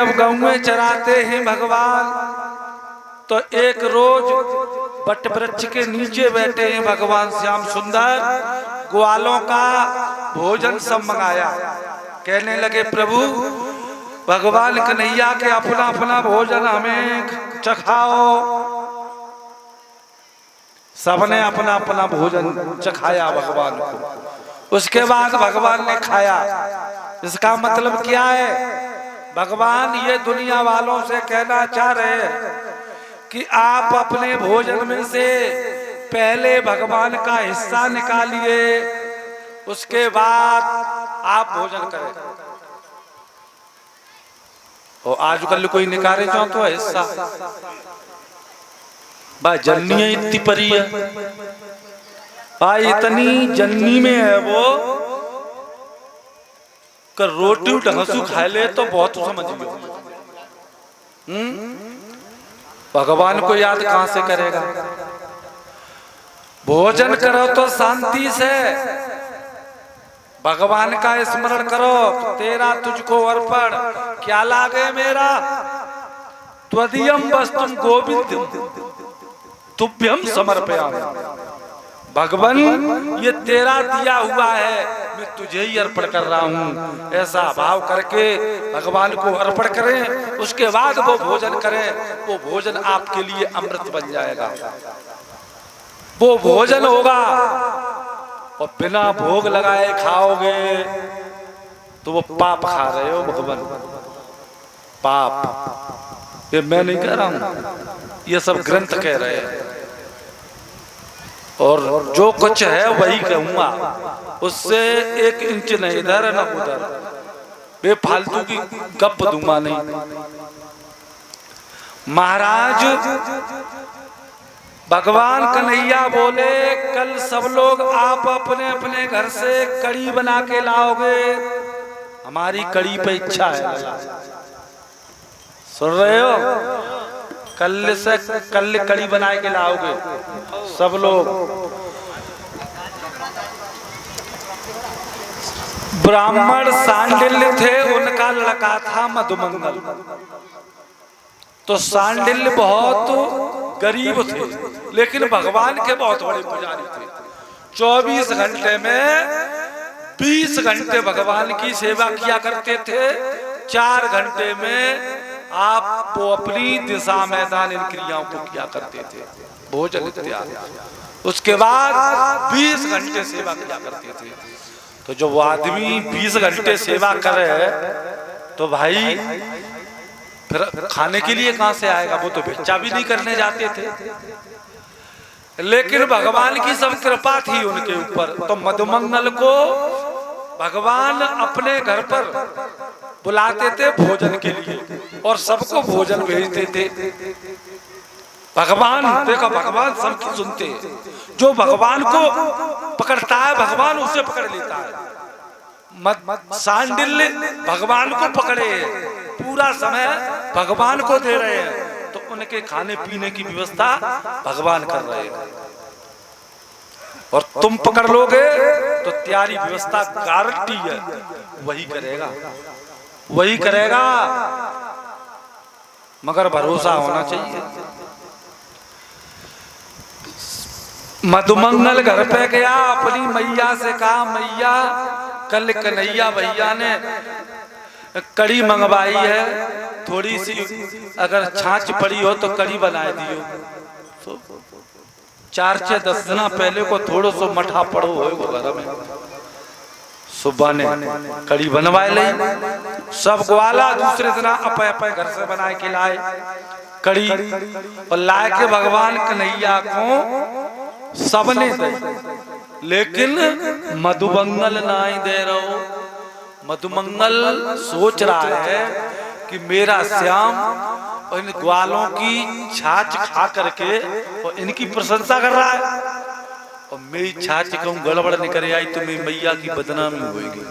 जब गौएं चराते हैं भगवान, तो एक रोज बट वृक्ष के नीचे बैठे हैं भगवान श्याम सुंदर, ग्वालों का भोजन सब मंगाया। कहने लगे प्रभु भगवान कन्हैया के अपना अपना भोजन हमें चखाओ। सबने अपना अपना भोजन चखाया भगवान को। उसके बाद भगवान ने खाया। इसका मतलब क्या है? भगवान ये दुनिया वालों से कहना चाह रहे हैं कि आप अपने भोजन में से पहले भगवान का हिस्सा निकालिए, उसके बाद आप भोजन करें। और आजकल कोई निकाले जाओ तो हिस्सा भाई जन्नी इतनी परी है भाई, इतनी जन्नी में है वो कर रोटी ढंगसू खा ले तो बहुत समझ लो। भगवान को याद कहां से करेगा? भोजन करो तो शांति से, भगवान का स्मरण करो। तेरा तुझको अर्पण, क्या लागे मेरा? त्वदीयम वस्तुम गोविंदम तुभ्यम समर्पयामि। भगवान ये तेरा दिया हुआ है, मैं तुझे ही अर्पण कर रहा हूँ। ऐसा भाव करके भगवान को अर्पण करें, उसके बाद वो भोजन करें। वो भोजन आपके लिए अमृत बन जाएगा। वो भोजन होगा और बिना भोग लगाए खाओगे तो वो पाप खा रहे हो भगवान। पाप ये मैं नहीं कह रहा हूं, ये सब ग्रंथ कह रहे हैं। और जो कुछ है वही कहूंगा, उससे 1 इंच नहीं इधर न उधर, बेफालतू की गप दूंगा नहीं। महाराज भगवान कन्हैया बोले कल सब लोग आप अपने अपने घर से कड़ी बना के लाओगे। हमारी कड़ी पे इच्छा है। सुन रहे हो? कल कड़ी बना के लाओगे सब लोग। ब्राह्मण सांडिल्य थे, उनका लड़का था मधुमंगल। तो सांडिल्य बहुत गरीब थे, लेकिन भगवान के बहुत बड़े पुजारी थे। 24 घंटे में 20 घंटे भगवान की सेवा किया करते थे। 4 घंटे में आप वो अपनी दिशा मैदान इन क्रियाओं को किया करते थे, भोजन इत्यादि। उसके बाद 20 घंटे सेवा किया करते थे। तो जो वो आदमी 20 घंटे सेवा करे तो भाई फिर खाने के लिए कहां से आएगा? वो तो भिक्षा भी नहीं करने जाते थे। लेकिन भगवान की सब कृपा थी उनके ऊपर। तो मधुमंगल को भगवान अपने घर पर बुलाते थे भोजन के लिए और सबको भोजन भेजते थे। भगवान देखो, भगवान सबकी सुनते हैं। जो भगवान को पकड़ता है भगवान उसे पकड़ लेता है। सांडिल्य भगवान को पकड़े, पूरा समय भगवान को दे रहे हैं, तो उनके खाने पीने की व्यवस्था भगवान कर रहे हैं। और तुम पकड़ लोगे तो त्यारी व्यवस्था गारंटी है, वही करेगा, वही करेगा, मगर भरोसा होना चाहिए। मधुमंगल घर पे गया, अपनी मैया से कहा मैया कल कन्हैया भैया ने कड़ी मंगवाई है, थोड़ी सी अगर छाछ पड़ी हो तो कड़ी बना दियो। तो 4-10 दिन पहले को थोड़ो सो मठा पड़ो हो घर में। सुबह ने कड़ी बनवाए ली, सब ग्वाला दूसरे दिन अपने घर से बना के लाए कड़ी, और लाए के भगवान कन्हैया को सबने दे, लेकिन मधुमंगल नहीं दे रहो। मधुमंगल सोच रहा है कि मेरा श्याम और इन ग्वालों की छाछ खा करके और इनकी प्रशंसा कर रहा है, और मेरी छाछ कहूँ गड़बड़ निकल आई तो मेरी मैया की बदनामी होगी।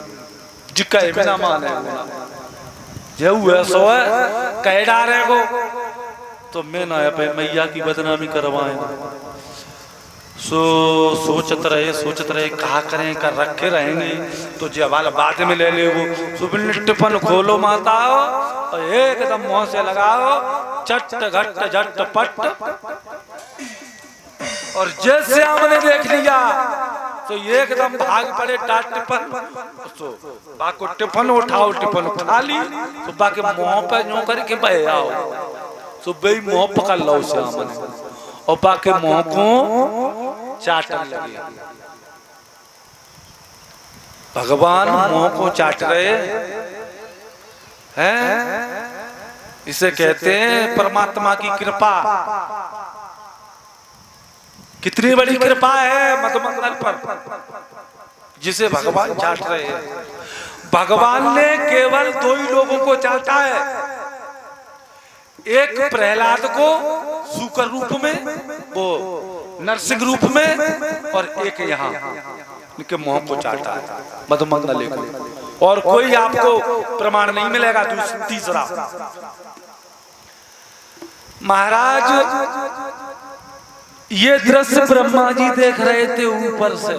जिक्का बिना माने जो ऐसो है कह डारे को तो मैं ना पे मैया की बदनामी करवाए। सो सोचत रहे कहा करें कर रखे रहेंगे तो जवाल बाद में ले ले वो सुबिन टिफन खोलो माता और एकदम मुंह से लगाओ चट घट झट पट और जैसे हमने देख लिया तो एकदम भाग पड़े टाट टिफन तो बाको टिफन उठाओ टिफन उठा ली तो बाके मुंह पे यूं करके बह आओ तो बे मुंह पकड़ लो से हमने और बाके मुंह को चाटने लगे। भगवान मुंह को चाट रहे हैं, इसे कहते हैं परमात्मा की कृपा। कितनी बड़ी कृपा है मधुमंगल पर जिसे भगवान चाट रहे हैं। भगवान ने केवल दो ही लोगों को चाटा है, एक प्रहलाद को सूकर रूप में, वो नरसिंह रूप में, और एक यहाँ इनके मुंह को चाटा है मधुमंगल को। और कोई आपको प्रमाण नहीं मिलेगा। तीसरा महाराज ये दृश्य ब्रह्मा जी देख रहे थे ऊपर से।